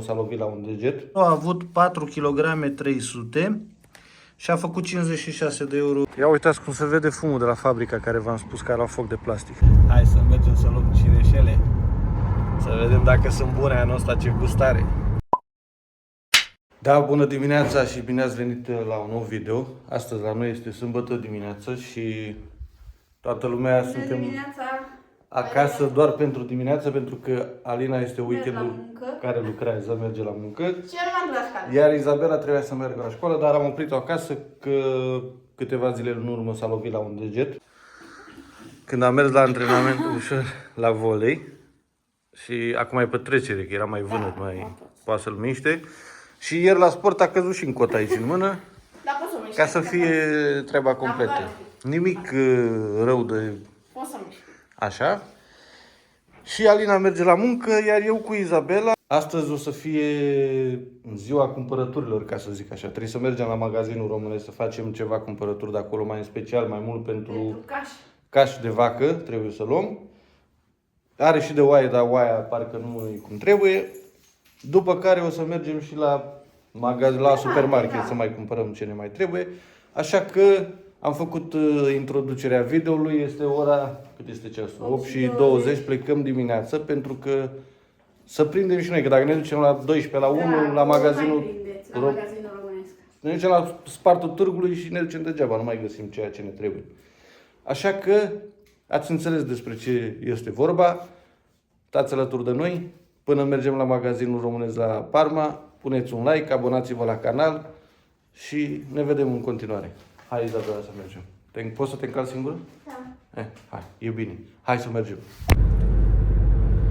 S-a lovit la un deget. A avut 4 kg 300 și a făcut 56 de euro. Ia uitați cum se vede fumul de la fabrica care v-am spus că era foc de plastic. Hai să mergem să luăm cireșele. Să vedem dacă sunt bune anul ăsta, ce gust are. Da, bună dimineața și bine ați venit la un nou video. Astăzi la noi este sâmbătă dimineață și toată lumea suntem acasă doar pentru dimineață, pentru că Alina este weekendul care lucrează, merge la muncă. Și eu nu m-am dus la școală. Iar Izabela trebuia să meargă la școală, dar am oprit-o acasă că câteva zile în urmă s-a lovit la un deget. Când am mers la antrenament ușor la volei și acum e pe trecere, că era mai vânăt, mai poate să-l miște. Și ieri la sport a căzut și în cot aici în mână, Da, poți să miști. ca să fie treaba completă. Nimic rău de Poți să miști. așa. Și Alina merge la muncă, iar eu cu Izabela. Astăzi o să fie ziua cumpărăturilor, ca să zic așa. Trebuie să mergem la magazinul românesc să facem ceva cumpărături de acolo, mai în special, mai mult pentru caș de vacă, trebuie să luăm. Are și de oaie, dar oaia parcă nu e cum trebuie. După care o să mergem și la magazin, la supermarket, să mai cumpărăm ce ne mai trebuie. Așa că am făcut introducerea videoului, este ora, cât este ceasul? 8:20, plecăm dimineață, pentru că să prindem și noi, că dacă ne ducem la 12 la 1, la magazinul românesc. Ne ducem la spartul târgului și ne ducem degeaba, nu mai găsim ceea ce ne trebuie. Așa că ați înțeles despre ce este vorba, stați alături de noi, până mergem la magazinul românesc la Parma, puneți un like, abonați-vă la canal și ne vedem în continuare. Hai, Izabela, să mergem. Poți să te încalci singură? Da. Hai, e bine. Hai să mergem.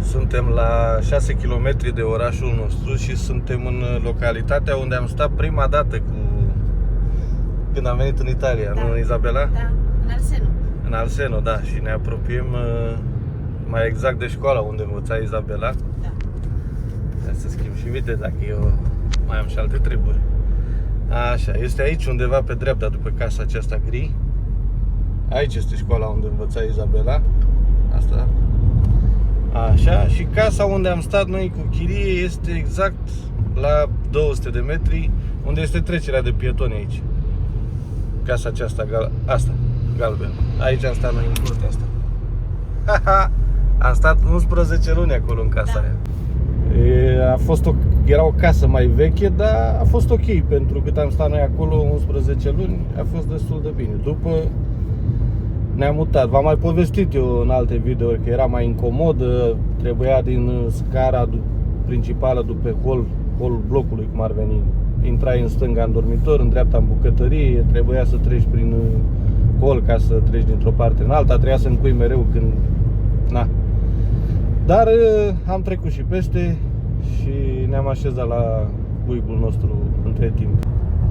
Suntem la 6 km de orașul nostru și suntem în localitatea unde am stat prima dată când am venit în Italia, nu, Izabela? Da, în Arseno. În Arseno, da, și ne apropiem mai exact de școala unde învăța Izabela. Da. Hai să schimb și uite dacă eu mai am și alte treburi. Așa, este aici undeva pe dreapta după casa aceasta gri. Aici este școala unde învăța Izabela. Asta. Așa, și casa unde am stat noi cu chirie este exact la 200 de metri, unde este trecerea de pietoni aici. Casa aceasta, asta, galben. Aici am stat noi în curtea asta. Am stat 11 luni acolo în casa aia. Era o casă mai veche, dar a fost ok pentru cât am stat noi acolo 11 luni, a fost destul de bine. După ne-am mutat. V-am mai povestit eu în alte videouri că era mai incomodă, trebuia din scara principală după holul blocului, cum ar veni. Intrai în stânga în dormitor, în dreapta în bucătărie, trebuia să treci prin hol ca să treci dintr-o parte în alta, trebuia să încui mereu când... Na. Dar am trecut și peste și ne-am așezat la cuibul nostru între timp.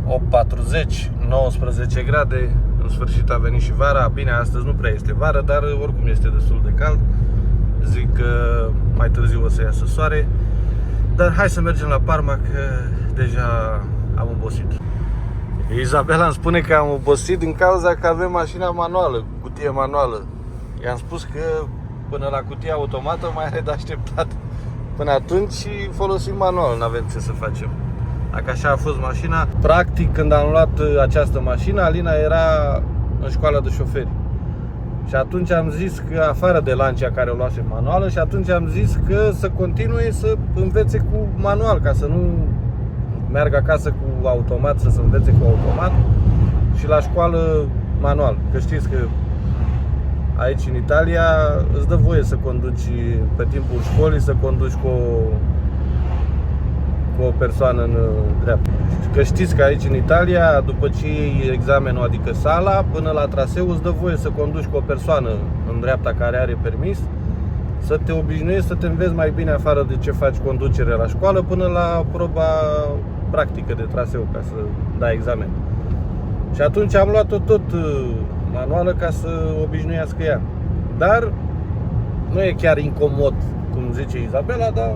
8:40, 19 grade, în sfârșit a venit și vara. Bine, astăzi nu prea este vară, dar oricum este destul de cald. Zic că mai târziu o să iasă soare. Dar hai să mergem la Parma, că deja am obosit. Izabela îmi spune că am obosit din cauza că avem mașina manuală, cutie manuală. I-am spus că până la cutia automată mai are de așteptat până atunci și folosim manual, nu avem ce să facem. Dacă așa a fost mașina, practic când am luat această mașină, Alina era în școala de șoferi. Și atunci am zis că, afară de Lancia care o luase manuală, și atunci am zis că să continue să învețe cu manual, ca să nu meargă acasă cu automat, să se învețe cu automat și la școală manual. Că știți că aici în Italia îți dă voie să conduci pe timpul școlii, să conduci cu o persoană în dreapta. Că știți că aici în Italia, după ce iei examenul, adică sala, până la traseu îți dă voie să conduci cu o persoană în dreapta care are permis, să te obișnuiești să te înveți mai bine afară de ce faci conducere la școală, până la proba practică de traseu, ca să dai examen. Și atunci am luat-o tot manuală ca să obișnuiască ea. Dar nu e chiar incomod, cum zice Izabela, dar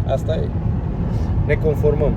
asta e. Ne conformăm.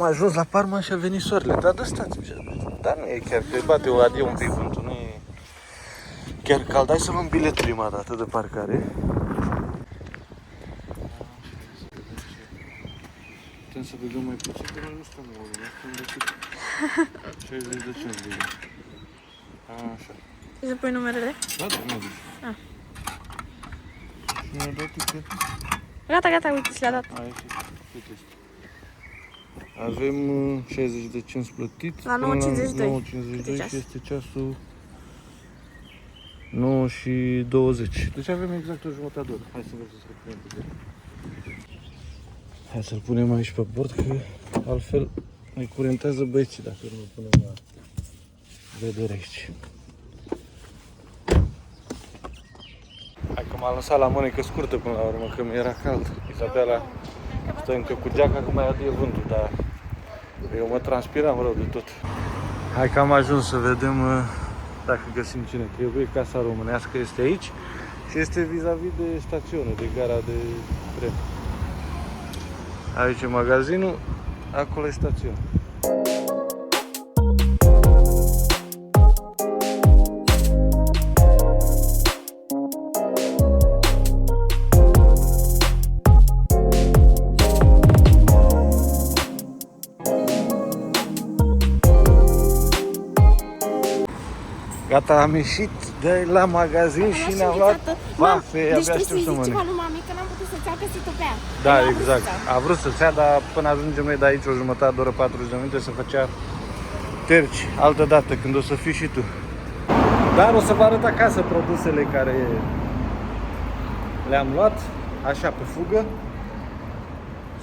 ajuns la Parma și a venit soarele, dar da, stați așa. Dar nu e chiar, că bate o adie un pic vântul, nu e chiar cald. Hai să luăm bilet prima dată de parcare. Putem să vedem mai puțin, că noi nu stăm o oră, stăm decât 65 de lei. Așa. Și să pui numerele? Da, da, nu zici. Ah. Și mi-a dat ticket. Gata, gata, uite, ți le-a dat. Aici, uite asta. Avem 60 de cenți plătit. La 9,52 și este ceasul 9 și 20. Deci avem exact o jumătate de oră. Hai să vedem să punem pe zi. Hai să-l punem aici pe bord, că altfel ne curentează băieții dacă nu punem la vedere aici. Hai că m-a lăsat la mânecă scurtă până la urmă, că mi-era cald. Izabela stă încă cu geaca, că mai adie vântul, dar eu mă transpiram rău de tot. Hai că am ajuns să vedem dacă găsim cine trebuie. Casa românească este aici și este vis-a-vis de stațiune, de gara de tren. Aici e magazinul, acolo e stațiunea. Gata, am ieșit de la magazin și ne-am luat vafe, abia știu să mănânc. Deci lui mami că n-am putut să-ți iau, că se topea. Da, exact. A vrut să-ți ia, dar până ajungem noi de aici o jumătate de oră, 40 de minute, să făcea terci. Altă dată, când o să fii și tu. Dar o să vă arăt acasă produsele care le-am luat, așa pe fugă.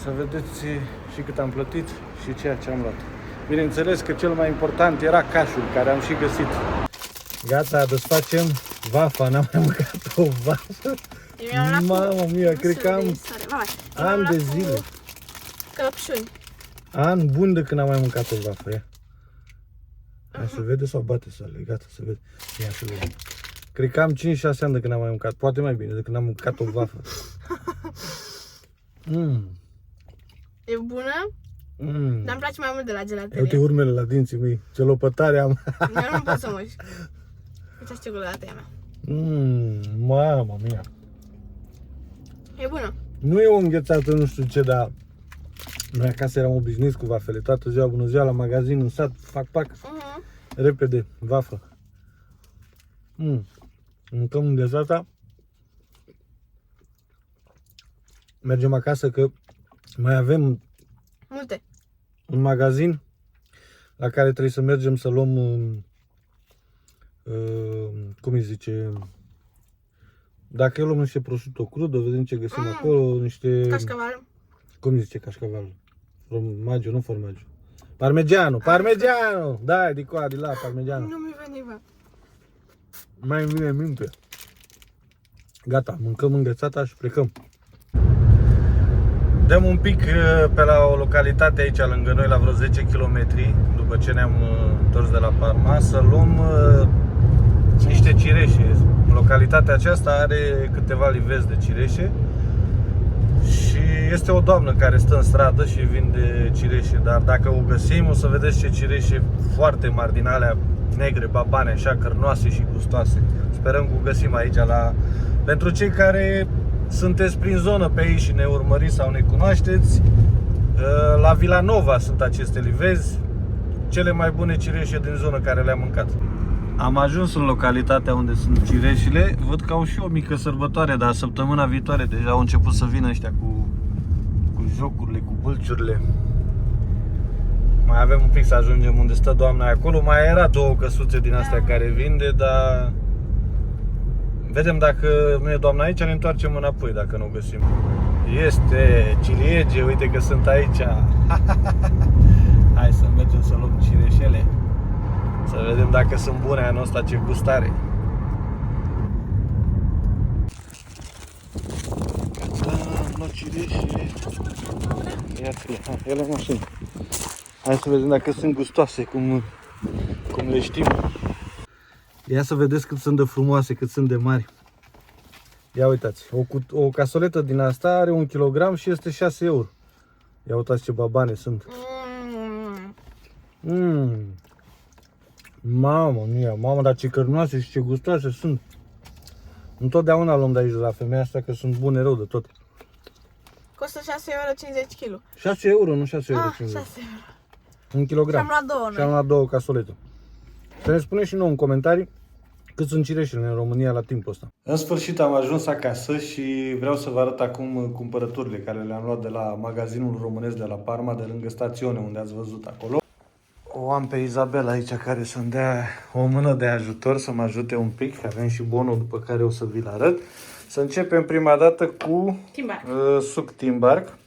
Să vedeți și cât am plătit și ceea ce am luat. Bineînțeles că cel mai important era cașul, care am și găsit. Gata, desfacem vafa, n-am mai mâncat o vafă. Mamă mia, cred că am ani de zile. Căpșuni. An bun de când am mai mâncat o vafă, ia. Hai să vede sau bate soarele, gata, să vede. Ia să vedem. Cred că am 5-6 ani de când am mai mâncat, poate mai bine, de când am mâncat o vafă. E bună? Dar îmi place mai mult de la gelaterie. Uite urmele la dinții mei, ce lopătare am. Eu nu pot să mă știu. Uite ce gulatea mea. Mamă mia. E bună. Nu e o înghețată, nu știu ce, dar noi acasă eram obișnuiți cu vafele. Toată ziua, bună ziua, la magazin, în sat, pac, repede, vafă. Mâncăm înghețata. Mergem acasă că mai avem multe. Un magazin la care trebuie să mergem să luăm, cum îi zice, dacă eu luăm niște prosciutto crudă, vedem ce găsim acolo, niște... Cașcaval. Cum îi zice cașcaval? Formaggio, nu formaggio. Parmigiano! Da, di qua, di là, parmigiano. Nu mi veni, bă. Mai îmi vine în minte. Gata, mâncăm înghețata și plecăm. Dăm un pic pe la o localitate aici lângă noi, la vreo 10 km, după ce ne-am întors de la Parma, să luăm niște cireșe. Localitatea aceasta are câteva livezi de cireșe și este o doamnă care stă în stradă și vinde cireșe, dar dacă o găsim o să vedeți ce cireșe foarte mari din alea negre, babane, așa, cărnoase și gustoase. Sperăm că o găsim aici pentru cei care sunteți prin zonă pe aici și ne urmăriți sau ne cunoașteți, la Vilanova sunt aceste livezi, cele mai bune cireșe din zonă care le-am mâncat. Am ajuns în localitatea unde sunt cireșile, văd că au și o mică sărbătoare, dar săptămâna viitoare deja au început să vină ăștia cu jocurile, cu bâlciurile. Mai avem un pic să ajungem unde stă doamna acolo, mai era 2 căsuțe din astea care vinde, dar vedem dacă nu e doamna aici, ne întoarcem înapoi dacă nu o găsim. Este ciliege, uite că sunt aici. Hai să mergem să luăm cireșele. Să vedem dacă sunt bune anul ăsta, ce gustare. Gata, am luat cireșe. Iată-le, ele în mașină. Hai să vedem dacă sunt gustoase, cum le știm. Ia să vedeți cât sunt de frumoase, cât sunt de mari. Ia uitați, o casoletă din asta are 1 kg și este 6 euro. Ia uitați ce babane sunt. Mamă, dar ce cărnoase și ce gustoase sunt. Întotdeauna luăm de aici de la femeia asta că sunt bune rău de tot. Costă 6,50 kg. 6 euro, nu 6 euro. Ah, 6 euro. Un kilogram. Și am luat două noi. Și am luat 2 casolete. Să ne spuneți și nouă în comentarii cât sunt cireșele în România la timpul ăsta. În sfârșit am ajuns acasă și vreau să vă arăt acum cumpărăturile care le-am luat de la magazinul românesc de la Parma, de lângă stațiune, unde ați văzut acolo. O am pe Izabela aici care să-mi dea o mână de ajutor, să mă ajute un pic. Avem și bonul după care o să vi-l arăt. Să începem prima dată cu suc Timbark.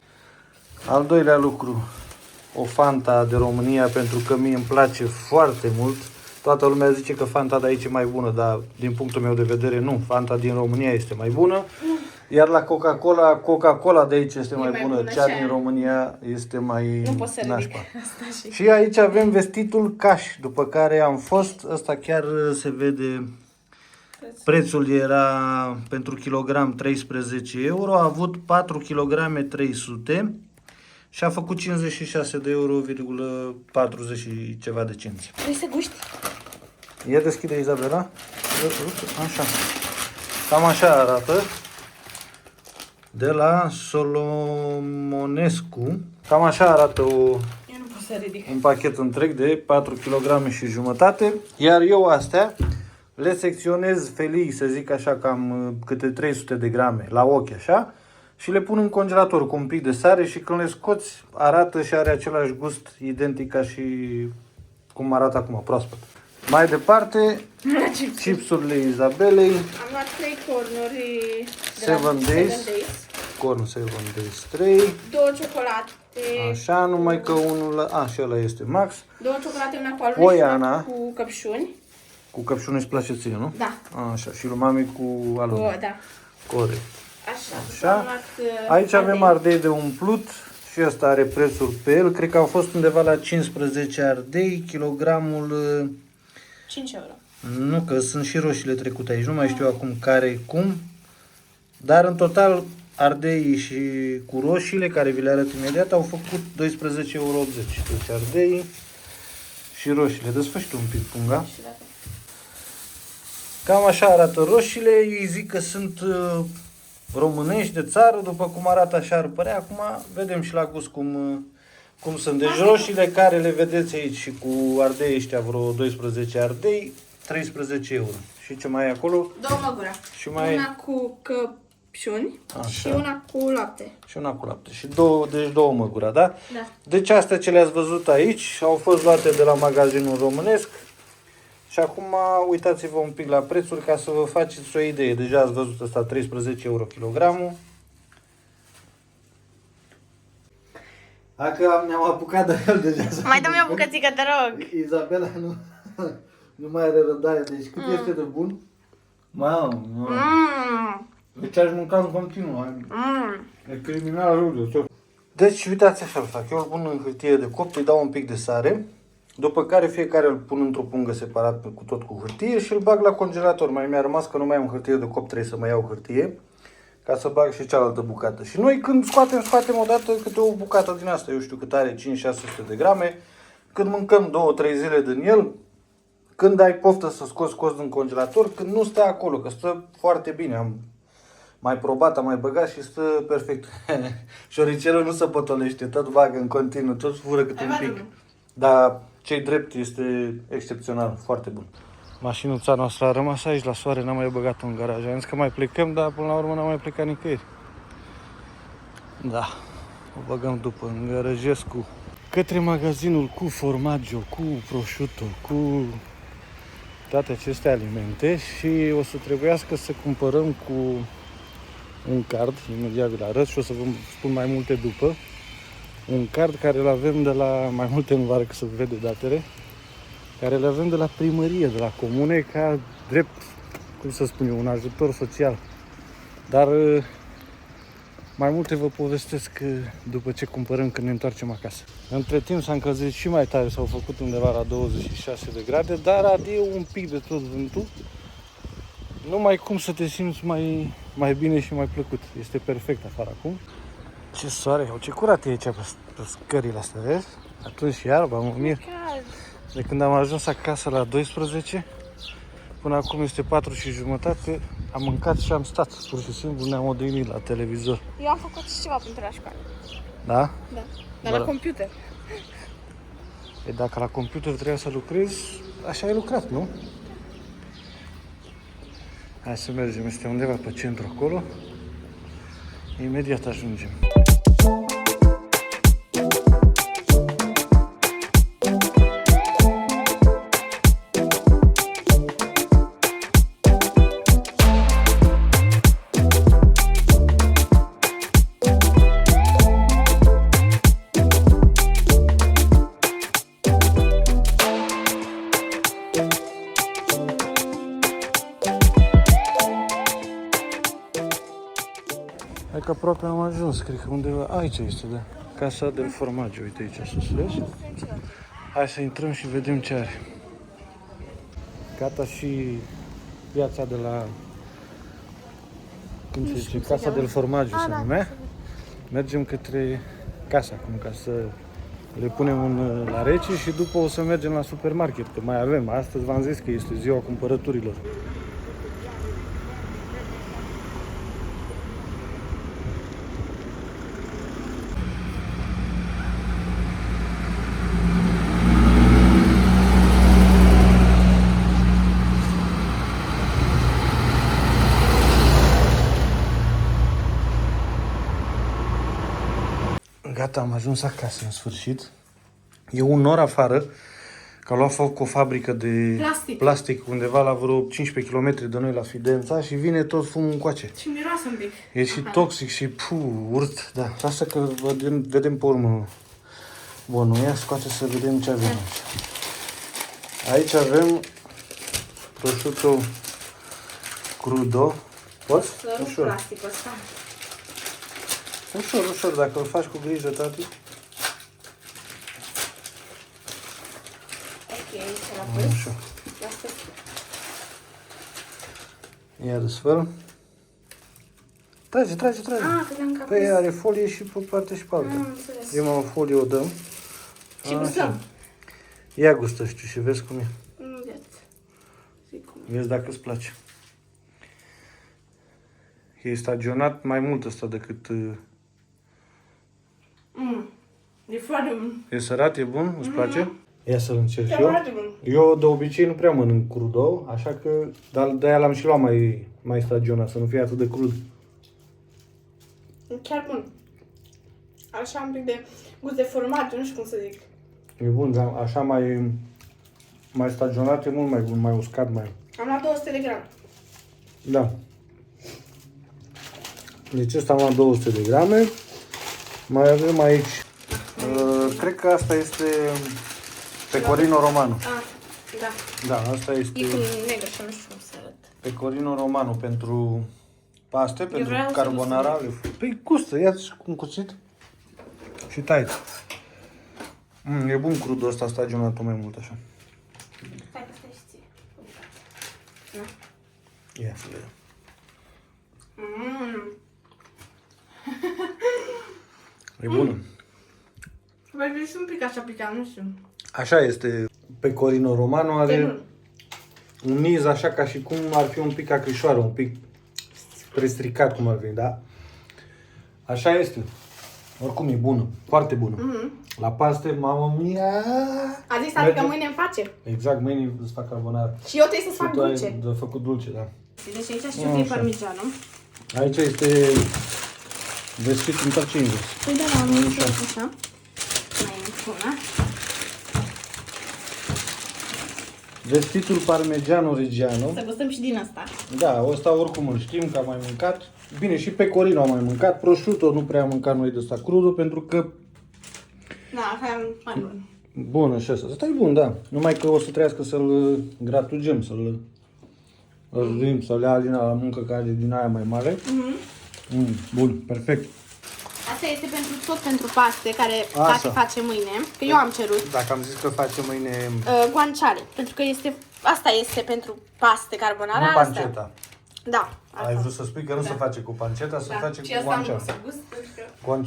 Al doilea lucru, o Fanta de România, pentru că mie îmi place foarte mult. Toată lumea zice că Fanta de aici e mai bună, dar din punctul meu de vedere nu. Fanta din România este mai bună. Iar la Coca-Cola, Coca-Cola de aici este mai bună. Cea din România este mai nașpa. Și aici avem vestitul Caș, după care am fost. Ăsta chiar se vede. Prețul era pentru kilogram 13 euro. A avut 4 kg 300 și a făcut 56 de euro, 40 și ceva de cenți. Vrei să guști? Ia deschide, Izabela. Așa. Cam așa arată. De la Solomonescu. Cam așa arată Eu nu pot să ridic. un pachet întreg de 4 kg și jumătate. Iar eu astea le secționez felii, să zic așa, cam câte 300 de grame la ochi, așa. Și le pun în congelator cu un pic de sare și când le scoți arată și are același gust identic ca și cum arată acum, proaspăt. Mai departe, chipsurile Izabelei. Am luat 3 cornuri de 7 la Days. 7 Days. Corn 7 Days 3. 2 ciocolate. Așa, numai că unul la... și ăla este max. 2 ciocolate, una cu alb și Poiana. una cu căpșuni. Cu căpșuni îți place ție, nu? Da. Așa, și lui mami cu alune. Da. Corect. Așa. Așa. Am luat, Aici avem ardei. ardei de umplut și ăsta are prețul pe el. Cred că au fost undeva la 15 ardei, kilogramul... 5 euro. Nu, că sunt și roșiile trecute aici, nu mai știu acum care cum. Dar în total ardeii și cu roșiile, care vi le arăt imediat, au făcut 12,80 euro. Deci ardeii și roșiile. Desfăși tu un pic punga. Cam așa arată roșiile. Ei zic că sunt românești de țară, după cum arată așa ar părea. Acum vedem și la gust cum sunt. Deci roșiile care le vedeți aici și cu ardei ăștia, vreo 12 ardei, 13 euro. Și ce mai e acolo? 2 măgura. Și mai Una cu căpșuni și una cu lapte. și una cu lapte. Și două măgura, da? Da. Deci astea ce le-ați văzut aici au fost luate de la magazinul românesc. Și acum uitați-vă un pic la prețuri ca să vă faceți o idee. Deja ați văzut asta 13 euro kilogramul. Dacă ne-am apucat de el deja. Mai dă-mi o bucățică, te rog. Izabela nu mai are răbdare. Deci cât este de bun? Mamă. Deci aș mânca în continuu. E criminal rău de tot. Deci uitați așa îl fac. Eu îl pun în hârtie de copt, îi dau un pic de sare. După care fiecare îl pun într-o pungă separat cu tot cu hârtie și îl bag la congelator. Mai mi-a rămas că nu mai am hârtie de copt, trebuie să mai iau hârtie ca să bag și cealaltă bucată. Și noi când scoatem odată câte o bucată din asta, eu știu cât are, 5-600 de grame. Când mâncăm 2-3 zile din el, când ai poftă să scoți din congelator, când nu stă acolo, că stă foarte bine. Am mai probat, am mai băgat și stă perfect. Șoricelul nu se potolește, tot bagă în continuu, tot fură câte un pic. Dar ce-i drept este excepțional, foarte bun. Mașinuța noastră a rămas aici la soare, n-am mai băgat-o în garaj. Am zis că mai plecăm, dar până la urmă n-am mai plecat nicăieri. Da, o băgăm după în Gărăjescu. Către magazinul cu formaggio, cu prosciutto, cu toate aceste alimente și o să trebuiască să cumpărăm cu un card, imediat vi-l arăt și o să vă spun mai multe după. Un card care îl avem de la, mai multe nu vă arăt că se vede datele, care le avem de la primărie, de la comune, ca drept, cum să spun eu, un ajutor social. Dar mai multe vă povestesc după ce cumpărăm, când ne întoarcem acasă. Între timp s-a încălzit și mai tare, s-au făcut undeva la 26 de grade, dar adie un pic de tot vântul. Numai cum să te simți mai bine și mai plăcut. Este perfect afară acum. Ce soare, ce curat e aici pe scările astea, vezi? Atunci iarba, mă mir. Cald. De când am ajuns acasă la 12, până acum este 4:30, am mâncat și am stat. Pur și simplu ne-am odihnit la televizor. Eu am făcut și ceva pentru la școală. Da? Da. Dar Da. la computer. E dacă la computer trebuia să lucrezi, așa ai lucrat, nu? Hai să mergem, este undeva pe centru acolo. Imediat ajungem. Hai că aproape am ajuns, cred că undeva aici este, da. Casa del Formaggio, uite aici sus, vezi? Hai să intrăm și vedem ce are. Gata și piața de la, cum se zice, Casa del Formaggio se numea. Mergem către casa acum ca să le punem la rece și după o să mergem la supermarket, că mai avem. Astăzi v-am zis că este ziua cumpărăturilor. Gata, am ajuns acasă în sfârșit. E un nor afară, că a luat foc o fabrică de plastic undeva la vreo 15 km de noi la Fidența și vine tot fumul încoace. Și miroase un pic. E și toxic și urât, da. Lasă că vedem pe urmă. Bun, nu ia scoate să vedem ce avem aici. Aici avem prosciutto crudo. Poți? Ușor. Plasticul ăsta. Ușor, ușor, dacă îl faci cu grijă, tati. Ok, să la pus. Ușor. Ia desfără. Trage. Ah, credeam că a Păi pus. are folie și pe partea și pe alta. Am înțeles. Eu o folie o dăm. Și gustăm. Ia gustă și vezi cum e. Imediat. Zic cum. Vezi dacă îți place. E stagionat mai mult ăsta decât... E foarte bun. E sărat, e bun? Îți place? Ia să-l încerc E eu. foarte bun. Eu de obicei nu prea mănânc crudo, așa că de-aia l-am și luat mai stagionat, să nu fie atât de crud. E chiar bun. Așa un pic de gust de format, nu știu cum să zic. E bun, dar așa mai stagionat e mult mai bun, mai uscat, mai... Am luat 200 de grame. Da. Deci ăsta am luat 200 de grame. Mai avem aici, cred că asta este pecorino romano. Ah, da. Da, asta este E cu negru și nu știu cum să arăt. pecorino romano pentru paste, pentru vreau să carbonara. Păi gustă, ia-ți cu un cuțit și tai. E bun crudul ăsta, stagionat mai mult așa. Stai că stai și ție. Ia să vedem. E bună. Mai vezi un pic așa picant, nu știu. Așa este pecorino romano, E are bun. un miez așa ca și cum ar fi un pic acrișoară, un pic prestricat cum ar fi, da? Așa este. Oricum e bună, foarte bună. La paste, mamă mia! A zis adică mâine îmi face. Exact, mâine îți fac carbonara. Și eu trebuie să fac Tu ai dulce. de făcut dulce, da. Deci aici știu că e Așa. parmigiano. Aici este vestit, întoarce invers. Păi da, am văzut așa. Mai într-una. Vestitul parmigiano reggiano. Să gustăm și din asta. Da, ăsta oricum îl știm că am mai mâncat. Bine, și pecorino am mai mâncat. Prosciutto nu prea am mâncat noi de ăsta crudul, pentru că... Da, așa mai bun. Bun, și ăsta. Ăsta e bun, da. Numai că o să trească să-l gratugem, să-l răzduim, să le alina la muncă care e din aia mai mare. Bun, perfect. Asta este pentru tot pentru paste care Asta. tati face mâine. Că eu am cerut. Dacă am zis că facem mâine... Guanciale. Pentru că este, asta este pentru paste carbonara. Nu asta. panceta. Da. Asta. Ai vrut să spui că nu se face cu panceta, se face Și cu asta am guanciale. să gust. Pentru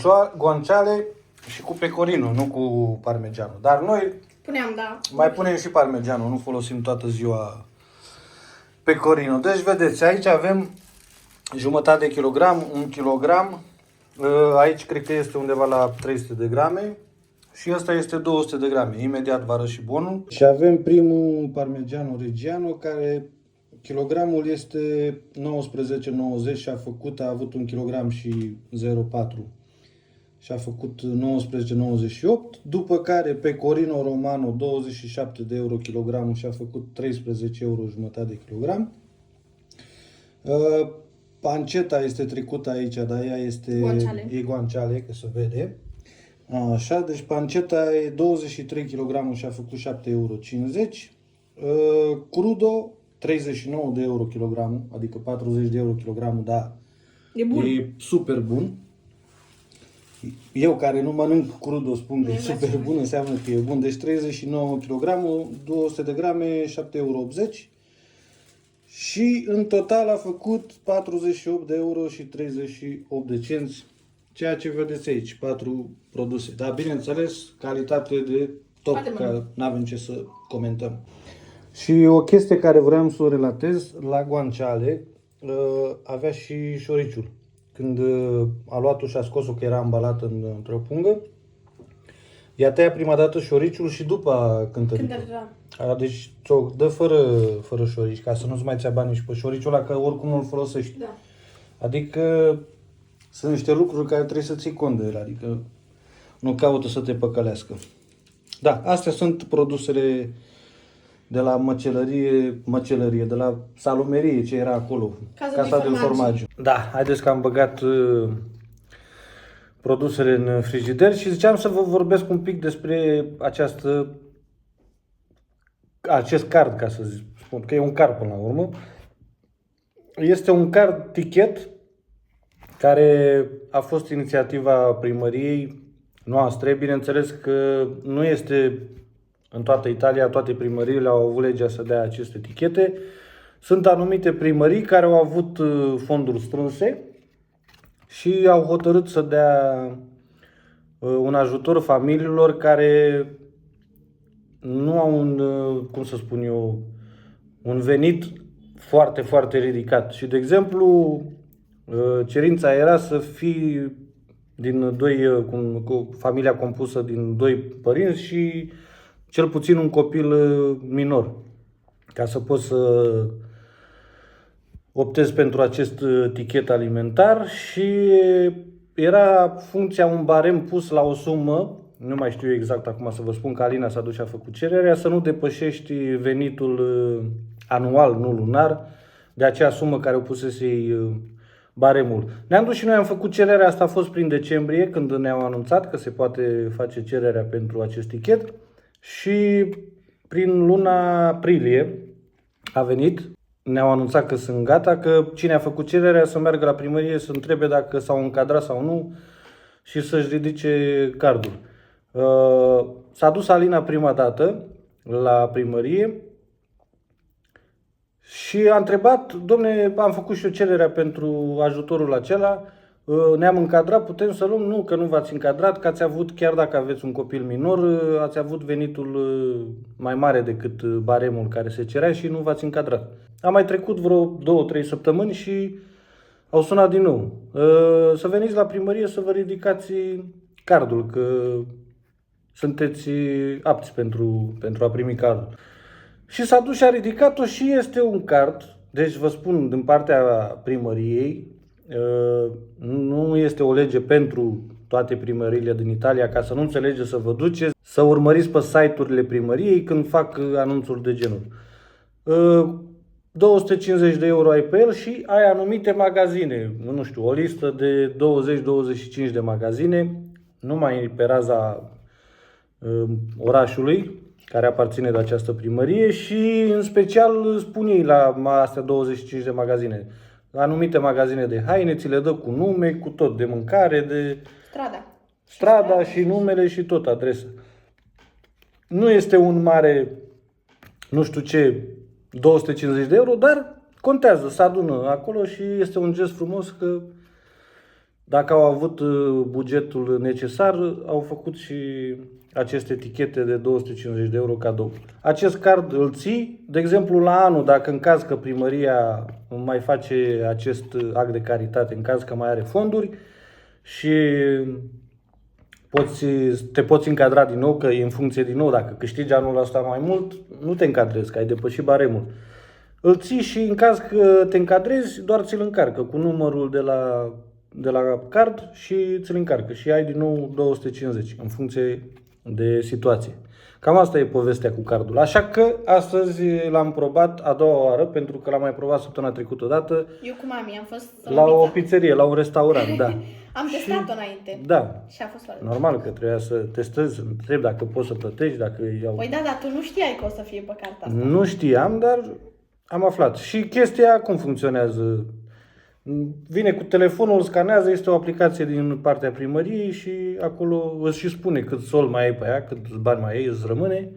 că... Guanciale și cu pecorino, nu cu parmegiano. Dar noi Puneam, da. mai punem și parmegiano, nu folosim toată ziua pecorino. Deci vedeți, aici avem jumătate de kilogram, 1 kilogram. Aici cred că este undeva la 300 de grame. Și ăsta este 200 de grame. Imediat vă arăt și bonul. Și avem primul Parmigiano Reggiano, care kilogramul este 19,90 și a avut 1 kg și 0,4 și a făcut 19,98. După care Pecorino Romano 27 de euro kilogramul și a făcut 13 euro jumătate de kilogram. Panceta este trecută aici, dar ea este guanciale, că se vede. Așa, deci panceta e 23 kg și a făcut 7,50 euro. Crudo 39 de euro kilogramul, adică 40 de euro kilogramul, dar e super bun. Eu care nu mănânc crudo spun că e super bun, înseamnă că e bun. Deci 39 kg, 200 de grame, 7,80 euro. Și în total a făcut 48 de euro și 38 de cenți. Ceea ce vedeți aici, 4 produse. Dar bineînțeles, calitate de top, că nu avem ce să comentăm. Și o chestie care vreau să o relatez, la guanciale avea și șoriciul. Când a luat-o și a scos-o, că era ambalat într-o pungă, i-a tăiat prima dată șoriciul și după a cântărit. Deci ți-o dă fără șorici, ca să nu-ți mai ția banii și pe șoriciul ăla, că oricum nu-l folosești. Da. Adică sunt niște lucruri care trebuie să ții cont de ele, adică nu caută să te păcălească. Da, astea sunt produsele de la măcelărie, de la salumerie, ce era acolo, Casa del Formaggio. Da, haideți că am băgat produsele în frigider și ziceam să vă vorbesc un pic despre acest card, ca să spun, că e un card până la urmă. Este un card tichet care a fost inițiativa primăriei noastre. Bineînțeles că nu este în toată Italia, toate primăriile au avut legea să dea aceste etichete. Sunt anumite primării care au avut fonduri strânse și au hotărât să dea un ajutor familiilor care nu au un venit foarte, foarte ridicat. Și, de exemplu, cerința era să fii cu familia compusă din 2 părinți și cel puțin un copil minor, ca să poți să optezi pentru acest tichet alimentar. Și era funcția un barem pus la o sumă, nu mai știu exact acum să vă spun, că Alina s-a dus și a făcut cererea, să nu depășești venitul anual, nu lunar, de acea sumă care o pusese baremul. Ne-am dus și noi, am făcut cererea, asta a fost prin decembrie, când ne-au anunțat că se poate face cererea pentru acest tichet. Și prin luna aprilie a venit, ne-au anunțat că sunt gata, că cine a făcut cererea să meargă la primărie să întrebe dacă s-au încadrat sau nu și să-și ridice cardul. S-a dus Alina prima dată la primărie și a întrebat: domne, am făcut și eu cererea pentru ajutorul acela, ne-am încadrat, putem să luăm? Nu, că nu v-ați încadrat, că ați avut, chiar dacă aveți un copil minor, ați avut venitul mai mare decât baremul care se cerea și nu v-ați încadrat. A mai trecut vreo 2-3 săptămâni și au sunat din nou. Să veniți la primărie să vă ridicați cardul, că sunteți apți pentru a primi cardul. Și s-a dus și a ridicat-o și este un card, deci vă spun, din partea primăriei. Nu este o lege pentru toate primăriile din Italia, ca să nu înțelegeți, să vă duceți să urmăriți pe site-urile primăriei când fac anunțuri de genul. 250 de euro ai pe el și ai anumite magazine, nu știu, o listă de 20-25 de magazine, numai pe raza orașului care aparține de această primărie și în special spun ei la astea 25 de magazine. Anumite magazine de haine, ți le dă cu nume, cu tot, de mâncare, de strada și numele și tot adresa. Nu este un mare, nu știu ce, 250 de euro, dar contează, se adună acolo și este un gest frumos că Dacă au avut bugetul necesar, au făcut și aceste etichete de 250 de euro cadou. Acest card îl ții, de exemplu, la anul, dacă în caz că primăria mai face acest act de caritate, în caz că mai are fonduri și te poți încadra din nou, că e în funcție din nou, dacă câștigi anul ăsta mai mult, nu te încadrezi, că ai depășit baremul. Îl ții și în caz că te încadrezi, doar ți-l încarcă cu numărul de la card și ți-l încarcă și ai din nou 250 în funcție de situație. Cam asta e povestea cu cardul. Așa că astăzi l-am probat a doua oară, pentru că l-am mai provat săptămâna trecută odată Eu cu mami am fost la o pizzerie, la un restaurant, da. Am testat-o înainte. Da. Și a fost foarte Normal că trebuia să testezi, să întrebi dacă poți să plătești, dacă iau... Păi da, dar tu nu știai că o să fie pe cartea asta. Nu știam, dar am aflat. Și chestia cum funcționează? Vine cu telefonul, scanează, este o aplicație din partea primăriei și acolo îți și spune cât sol mai ai pe ea, cât bani mai ai, îți rămâne.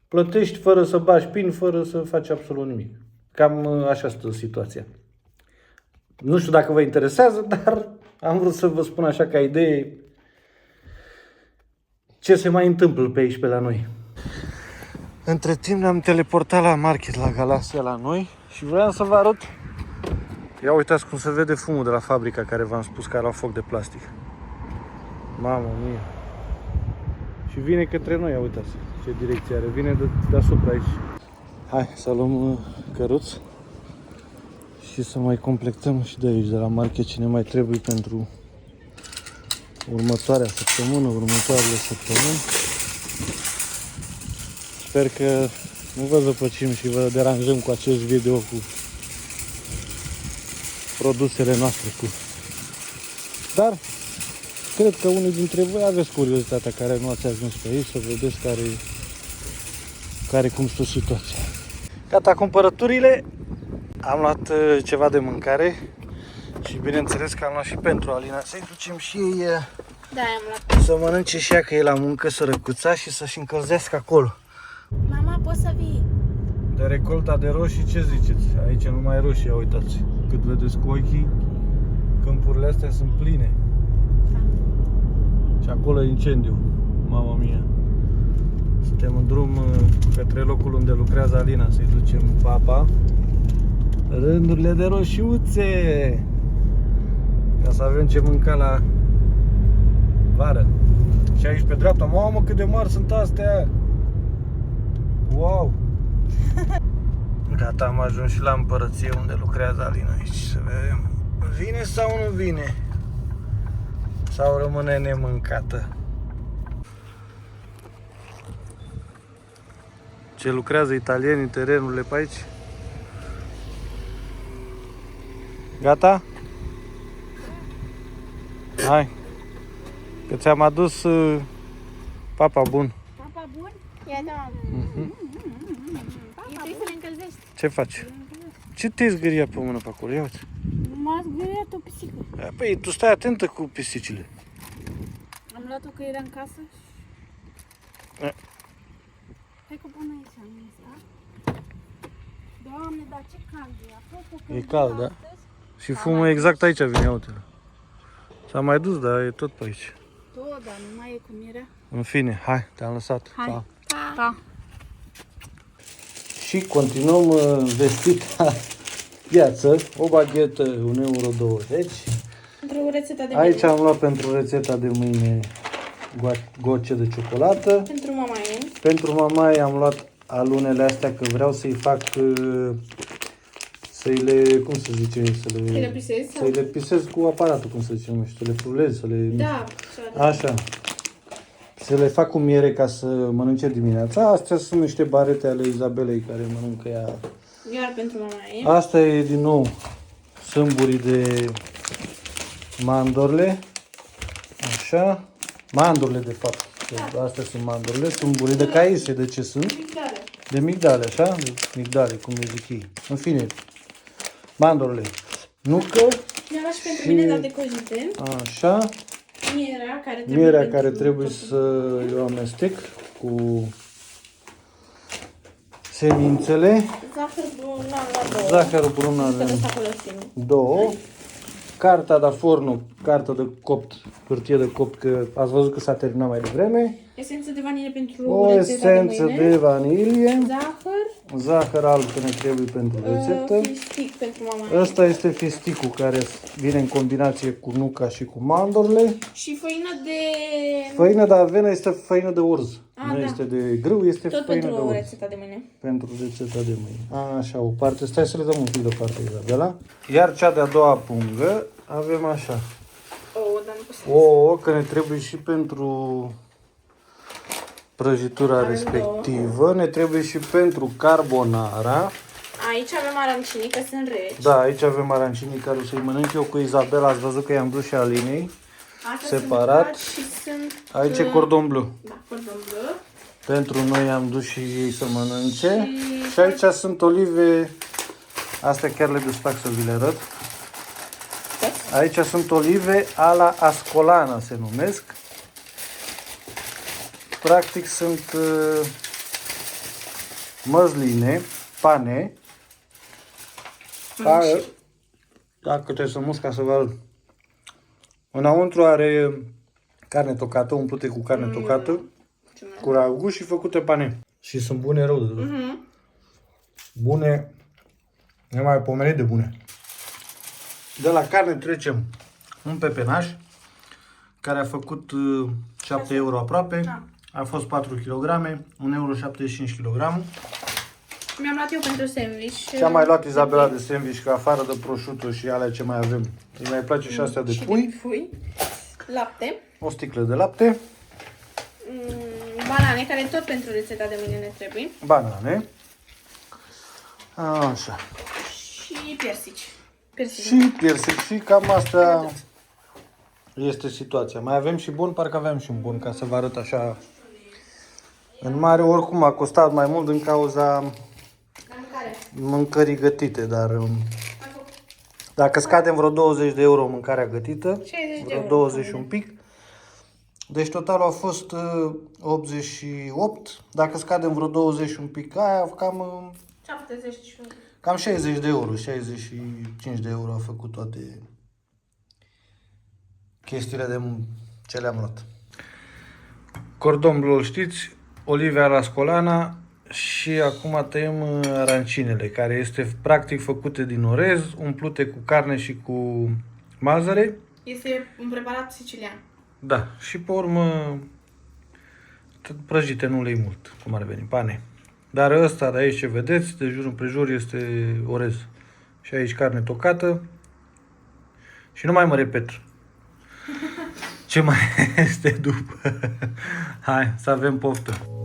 Plătești fără să bagi PIN, fără să faci absolut nimic. Cam așa stă situația. Nu știu dacă vă interesează, dar am vrut să vă spun așa ca idee ce se mai întâmplă pe aici, pe la noi. Între timp ne-am teleportat la market, la Galaxia, la noi și vreau să vă arăt. Ia uitați cum se vede fumul de la fabrica care v-am spus că era foc de plastic. Mamă mie. Și vine către noi, ia uitați ce direcție are. Vine deasupra aici. Hai să luăm căruț și să mai completăm și de aici, de la market, ce ne mai trebuie pentru următoarea săptămână, următoarele săptămâni. Sper că nu vă zăpăcim și vă deranjăm cu acest video cu produsele noastre Dar cred că unii dintre voi aveți curiozitatea care nu ați ajuns pe aici să vedeți care cum stă situația. Gata cumpărăturile, am luat ceva de mâncare și bineînțeles că am luat și pentru Alina să-i ducem și ei Da, am luat. să mănânce și ea, că e la muncă, sărăcuța, și să-și încălzească acolo. Mama, poți să vii? De recolta de roșii, ce ziceți? Aici numai roșii, uitați. Cât vedeți cu ochii, câmpurile astea sunt pline. Da. Și acolo e incendiu. Mama mia. Suntem în drum către locul unde lucrează Alina, să-i ducem papa. Rândurile de roșiuțe! Ca să avem ce mânca la vară. Și aici pe dreapta, mamă, cât de mari sunt astea! Wow! Gata, am ajuns și la împărăție unde lucrează Alina aici. Să vedem. Vine sau nu vine? Sau rămâne nemâncată? Ce lucrează italienii terenurile pe aici? Gata? Hai! Că ți-am adus papa bun. Papa bun? Ia da. Trebuie să le încălzești. Ce faci? Ce te-ai zgâriat pe mână pe acolo? Ia uite. M-a zgâriat o pisică. Păi, tu stai atentă cu pisicile. Am luat-o că era în casă. Hai că pun aici, am asta. Doamne, dar ce cald e. A fost o E cald, da? Și fumă exact aici vine, ia uite. S-a mai dus, dar e tot pe aici. Tot, dar nu mai e cum era. În fine, hai, te-am lăsat. Hai. Pa. Pa. Și continuăm vestita viață. O baghetă, 1,20 euro. Pentru rețeta de Aici am luat pentru rețeta de mâine goce de ciocolată. Pentru mama ei. Pentru mama am luat alunele astea, că vreau să-i fac, să-i le, cum să zice, Să le pisezi? să-i le pisez cu aparatul, cum să zice, nu știu, să le frulez, să le... Da. Așa. Să le fac cu miere ca să mănânce dimineața. Astea sunt niște barete ale Izabelei care mănâncă ea. Iar pentru mama ei. Asta e din nou sâmburii de mandorle. Așa. Mandurile, de fapt. Astea sunt mandurile. Sâmburii de caise, de ce sunt? Migdale. De migdale, așa? De migdale, cum le zic ei. În fine, mandurile. Nucă. Mi-a luat și pentru mine, dar de cozite. Așa. Mierea care trebuie, trebuie să eu amestec cu semințele. Zahăr brun, am luat două. Zahăr brun Că de avem asta folosim. 2. cartea de fornul, cartea de copt, hârtie de copt, că ați văzut că s-a terminat mai devreme. Esență de vanilie pentru O rețeta esență de mâine. de vanilie, Zahăr. zahăr alb că ne trebuie pentru rețetă. Fistic pentru mama. Ăsta este fisticul care vine în combinație cu nuca și cu mandorile. Și făină de... Făină de avena este făină de orz. Nu da. este de grâu, este Tot făină de pentru orz. rețeta de mâine. Pentru rețeta de mâine. Așa, o parte. Stai să le dăm un pic deoparte, Izabela. Iar cea de-a doua pungă avem așa. Dar nu pot să... Ouă, că ne trebuie și pentru prăjitura Avem respectivă. Ne trebuie și pentru carbonara. Aici avem arancinii, că sunt reci. Da, aici avem arancinii care o să-i mănânc eu cu Izabela. Ați văzut că i-am dus și Alinei. Astea separat. Sunt și sunt... Aici e cordon bleu. Da, cordon bleu. Pentru noi am dus și ei să mănânce. Și aici sunt olive. Astea chiar le desfac să vi le arăt. Aici sunt olive ala ascolana se numesc. Practic sunt măsline, pane. Dacă trebuie să musc ca să vă arăt. Înăuntru are carne tocată, umplute cu carne tocată, cu ragu și făcute pane. Și sunt bune rău de tot. Bune, nemaipomenit de bune. De la carne trecem un pepenaș care a făcut 7 euro aproape. A fost 4 kg, 1,75 kg. Mi-am luat eu pentru sandwich. Ce-am mai luat Izabela de sandwich, că afară de prosciutto și alea ce mai avem. Îi mai place și astea de pui. Lapte. O sticlă de lapte. Banane, care tot pentru rețeta de mâine ne trebuie. Banane. Așa. Și piersici. Și piersic. Și cam asta este situația. Mai avem și bun, parcă aveam și un bun, ca să vă arăt așa. În mare oricum a costat mai mult din cauza mâncării gătite, dar dacă scadem vreo 20 de euro mâncarea gătită, 60 de vreo euro. 20 și un pic, deci totalul a fost 88, dacă scadem vreo 20 și un pic, aia cam 70. cam 60 de euro, 65 de euro a făcut toate chestiile de ce le-am luat. Cordon bleu, știți, olive ala scolana și acum tăiem arancinele, care este practic făcute din orez, umplute cu carne și cu mazăre. Este un preparat sicilian. Da, și pe urmă prăjite, nu lei mult, cum ar veni, pane. Dar ăsta de aici ce vedeți, de jur împrejur, este orez. Și aici carne tocată. Și nu mai mă repet. Ce mai este după? Hai, să avem poftă!